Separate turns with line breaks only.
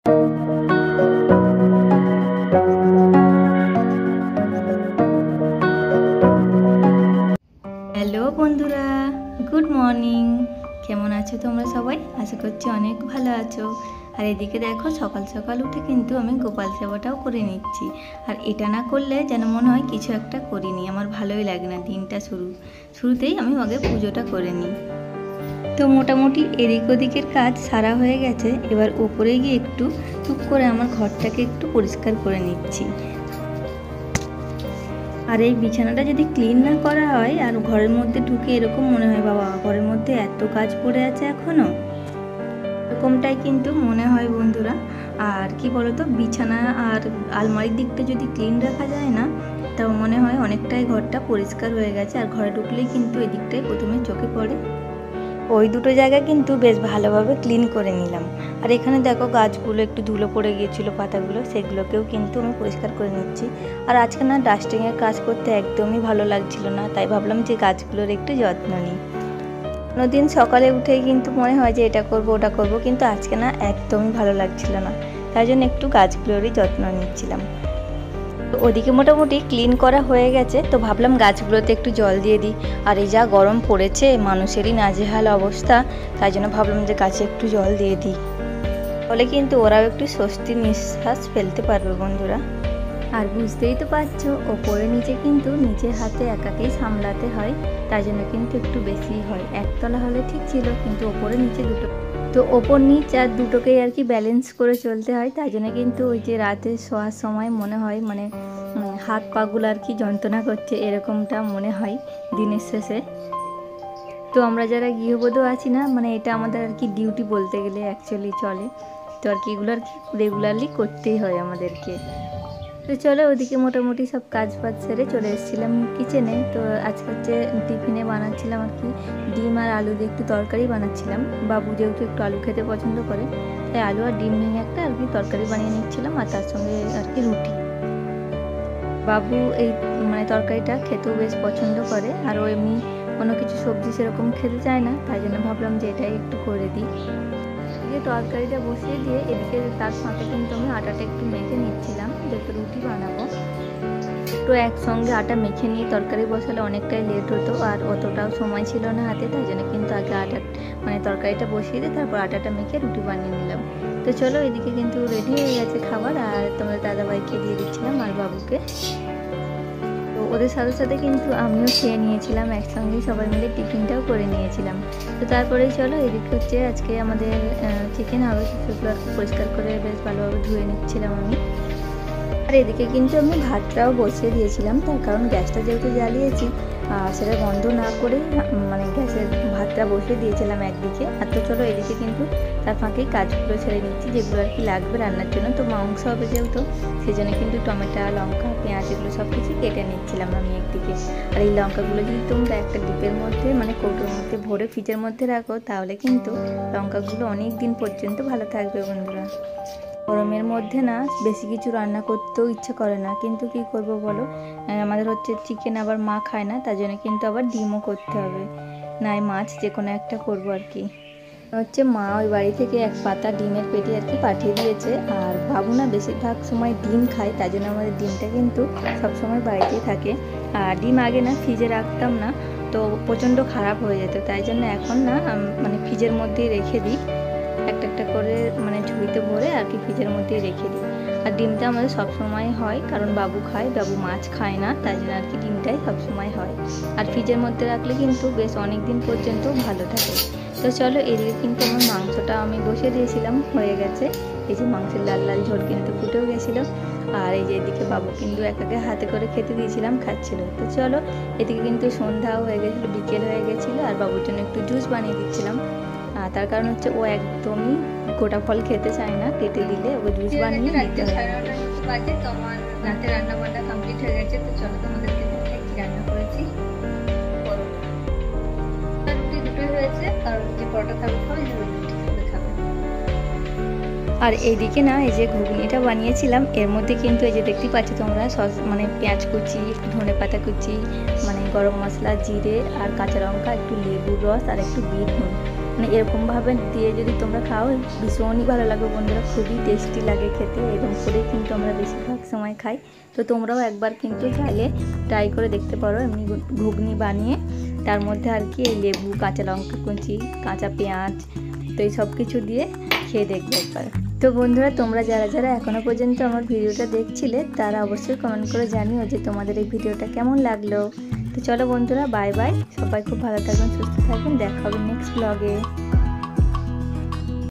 Hello বন্ধুরা, good morning. কেমন আছো তোমরা সবাই? আশা করছি অনেক ভালো আছো। আর এদিকে দেখো, সকাল সকাল উঠে কিন্তু আমি গোপাল সেবাটাও করে নিচ্ছি। আর এটা না করলে যেন মনে হয় কিছু একটা করিনি, আমার ভালোই লাগে না। দিনটা শুরুতেই আমি আগে পুজোটা করে নিই। তো মোটামুটি এদিক ওদিকের কাজ সারা হয়ে গেছে। এবার উপরে গিয়ে একটু টুক করে আমার ঘরটাকে একটু পরিষ্কার করে নিচ্ছি। আর এই বিছানাটা যদি ক্লিন না করা হয় আর ঘরের মধ্যে ঢুকে এরকম মনে হয়, বাবা ঘরের মধ্যে এত কাজ পড়ে আছে এখনও, এরকমটাই কিন্তু মনে হয় বন্ধুরা। আর কি বলতো, বিছানা আর আলমারির দিকটা যদি ক্লিন রাখা যায় না, তাও মনে হয় অনেকটাই ঘরটা পরিষ্কার হয়ে গেছে। আর ঘরে ঢুকলেই কিন্তু এই দিকটাই প্রথমে চোখে পড়ে। ওই দুটো জায়গা কিন্তু বেশ ভালোভাবে ক্লিন করে নিলাম। আর এখানে দেখো, গাছগুলো একটু ধুলো পড়ে গিয়েছিলো, পাতাগুলো, সেগুলোকেও কিন্তু আমি পরিষ্কার করে নিচ্ছি। আর আজকে না ডাস্টিংয়ের কাজ করতে একদমই ভালো লাগছিল না, তাই ভাবলাম যে গাছগুলোর একটু যত্ন নিই। কোনোদিন সকালে উঠেই কিন্তু মনে হয় যে এটা করব ওটা করব, কিন্তু আজকে না একদমই ভালো লাগছিল না, তাই জন্য একটু গাছগুলোরই যত্ন নিচ্ছিলাম। ওদিকে মোটামুটি ক্লিন করা হয়ে গেছে, তো ভাবলাম গাছগুলোতে একটু জল দিয়ে দিই। আর এই যা গরম পড়েছে, মানুষেরই নাজেহাল অবস্থা, তাই জন্য ভাবলাম যে গাছে একটু জল দিয়ে দিই, ফলে কিন্তু ওরাও একটু স্বস্তির নিঃশ্বাস ফেলতে পারবে বন্ধুরা। আর বুঝতেই তো পারছো, ওপরে নিচে কিন্তু নিজের হাতে একাকেই সামলাতে হয়, তাই জন্য কিন্তু একটু বেশিই হয়। একতলা হলে ঠিক ছিল, কিন্তু ওপরে নিচে দুটো, তো ওপর নিচ আর দুটোকেই আর কি ব্যালেন্স করে চলতে হয়। তাই জন্য কিন্তু ওই যে রাতে শোয়ার সময় মনে হয় মানে হাত পাগুলো আর কি যন্ত্রণা করছে, এরকমটা মনে হয় দিনের শেষে। তো আমরা যারা গৃহবধূ আছি না, মানে এটা আমাদের আর কি ডিউটি বলতে গেলে অ্যাকচুয়ালি চলে। তো আর কি এগুলো আর কি রেগুলারলি করতেই হয় আমাদেরকে। তো চলো, ওদিকে মোটামুটি সব কাজ বাজ সেরে চলে এসেছিলাম কিচেনে। তো আজকে হচ্ছে টিফিনে বানাচ্ছিলাম আর কি ডিম আর আলু দিয়ে একটু তরকারি বানাচ্ছিলাম। বাবু যেহেতু একটু আলু খেতে পছন্দ করে, তাই আলু আর ডিম ভেঙে একটা আর কি তরকারি বানিয়ে নিচ্ছিলাম, আর তার সঙ্গে আর কি রুটি। বাবু এই মানে তরকারিটা খেতেও বেশ পছন্দ করে, আর ও এমনি কোনো কিছু সবজি সেরকম খেতে চায় না, তাই জন্য ভাবলাম যে এটাই একটু করে দিই। এদিকে তরকারিটা বসিয়ে দিয়ে এদিকে তার সাথে কিন্তু আমি আটাটা একটু মেখে নিচ্ছিলাম, যেহেতু রুটি বানাবো। তো একসঙ্গে আটা মেখে নিয়ে তরকারি বসালে অনেকটাই লেট হতো, আর অতটাও সময় ছিল না হাতে, তাই জন্য কিন্তু আগে আটা মানে তরকারিটা বসিয়ে দিয়ে তারপর আটাটা মেখে রুটি বানিয়ে নিলাম। তো চলো, এদিকে কিন্তু রেডি হয়ে গেছে খাবার, আর তোমাদের দাদাভাইকে দিয়ে দিচ্ছিলাম আর বাবুকে। তো ওদের সাথে সাথে কিন্তু আমিও খেয়ে নিয়েছিলাম, একসঙ্গেই সবাই মিলে টিফিনটাও করে নিয়েছিলাম। তো তারপরেই চলো, এদিকে হচ্ছে আজকে আমাদের চিকেন হবে, সেগুলো পরিষ্কার করে বেশ ভালোভাবে ধুয়ে নিচ্ছিলাম আমি। আর এদিকে কিন্তু আমি ভাতটাও বসিয়ে দিয়েছিলাম, তার কারণ গ্যাসটা যেহেতু জ্বালিয়েছি, সেটা বন্ধ না করেই মানে গ্যাসের ভাতটা বসিয়ে দিয়েছিলাম একদিকে। আর তো চলো, এদিকে কিন্তু তার ফাঁকেই কাজগুলো ছেড়ে নিচ্ছি, যেগুলো আর কি লাগবে রান্নার জন্য। তো মাংস হবে যেহেতু, সেই জন্য কিন্তু টমেটো, লঙ্কা, পেঁয়াজ এগুলো সব কিছু কেটে নিচ্ছিলাম আমি একদিকে। আর এই লঙ্কাগুলো যদি তোমরা একটা ডিপের মধ্যে মানে কৌটোর মধ্যে ভরে ফ্রিজের মধ্যে রাখো, তাহলে কিন্তু লঙ্কাগুলো অনেক দিন পর্যন্ত ভালো থাকবে বন্ধুরা। গরমের মধ্যে না বেশি কিছু রান্না করতেও ইচ্ছে করে না, কিন্তু কি করব বলো, আমাদের হচ্ছে চিকেন আবার মা খায় না, তার জন্য কিন্তু আবার ডিমও করতে হবে, নাই মাছ, যে কোনো একটা করবো আর কি। হচ্ছে মা ওই বাড়ি থেকে এক পাতা ডিমের পেটি আর কি পাঠিয়ে দিয়েছে, আর বাবু না বেশিরভাগ সময় ডিম খায়, তাই জন্য আমাদের ডিমটা কিন্তু সবসময় বাড়িতেই থাকে। আর ডিম আগে না ফ্রিজে রাখতাম না, তো প্রচণ্ড খারাপ হয়ে যেত, তাই জন্য এখন না মানে ফ্রিজের মধ্যেই রেখে দিই, একটা একটা করে মানে ঝুড়িতে ভরে আর কি ফ্রিজের মধ্যেই রেখে দিই। আর ডিমটা আমাদের সবসময় হয়, কারণ বাবু খায়, বাবু মাছ খায় না, তাই জন্য আর কি ডিমটাই সবসময় হয়। আর ফ্রিজের মধ্যে রাখলে কিন্তু বেশ অনেক দিন পর্যন্ত ভালো থাকে। তো চলো, এদিকে কিন্তু আমার মাংসটা আমি বসিয়ে দিয়েছিলাম, হয়ে গেছে। এই যে মাংসের লাল লাল ঝোল কিন্তু ফুটেও গেছিলো। আর এই যে এদিকে বাবু কিন্তু একাকে হাতে করে খেতে দিয়েছিলাম, খাচ্ছিল। তো চলো, এদিকে কিন্তু সন্ধ্যাও হয়ে গেছিলো, বিকেল হয়ে গেছিলো, আর বাবুর জন্য একটু জুস বানিয়ে দিচ্ছিলাম। তার কারণ হচ্ছে ও একদমই গোটা ফল খেতে চায় না, কেটে দিলে ওকে জুস বানিয়ে দিতে হয়। তোমার রাতে রান্না বান্না কমপ্লিট হয়ে গেছে, তো চলো তোমাদেরকে দেখাই কি রান্না করেছি। রুটি দুটোই হয়েছে, কারণ যে পরোটা খাবে খাবে, রুটি খাবে। আর এইদিকে না এই যে ঘুগনিটা বানিয়েছিলাম, এর মধ্যে কিন্তু এই যে দেখতে পাচ্ছ তোমরা সস মানে পেঁয়াজ কুচি, ধনে পাতা কুচি, মানে গরম মশলা, জিরে আর কাঁচা লঙ্কা, একটু লেবুর রস আর একটু বিট নুন, মানে এরকমভাবে দিয়ে যদি তোমরা খাও ভীষণই ভালো লাগবে বন্ধুরা, খুবই টেস্টি লাগে খেতে। এরকম করেই কিন্তু আমরা বেশিরভাগ সময় খাই। তো তোমরাও একবার কিন্তু চাইলে ট্রাই করে দেখতে পারো এমনি ঘুগনি বানিয়ে, তার মধ্যে আর কি এই লেবু, কাঁচা লঙ্কা কুচি, কাঁচা পেঁয়াজ, তো এই সব কিছু দিয়ে খেয়ে দেখবে একবার। তো বন্ধুরা তোমরা যারা যারা এখনও পর্যন্ত আমার ভিডিওটা দেখছিলে তারা অবশ্যই কমেন্ট করে জানিও যে তোমাদের এই ভিডিওটা কেমন লাগলো। তো চলো বন্ধুরা, বাই বাই, সবাই খুব ভালো থাকবেন, সুস্থ থাকবেন, দেখা হবে নেক্সট ব্লগে।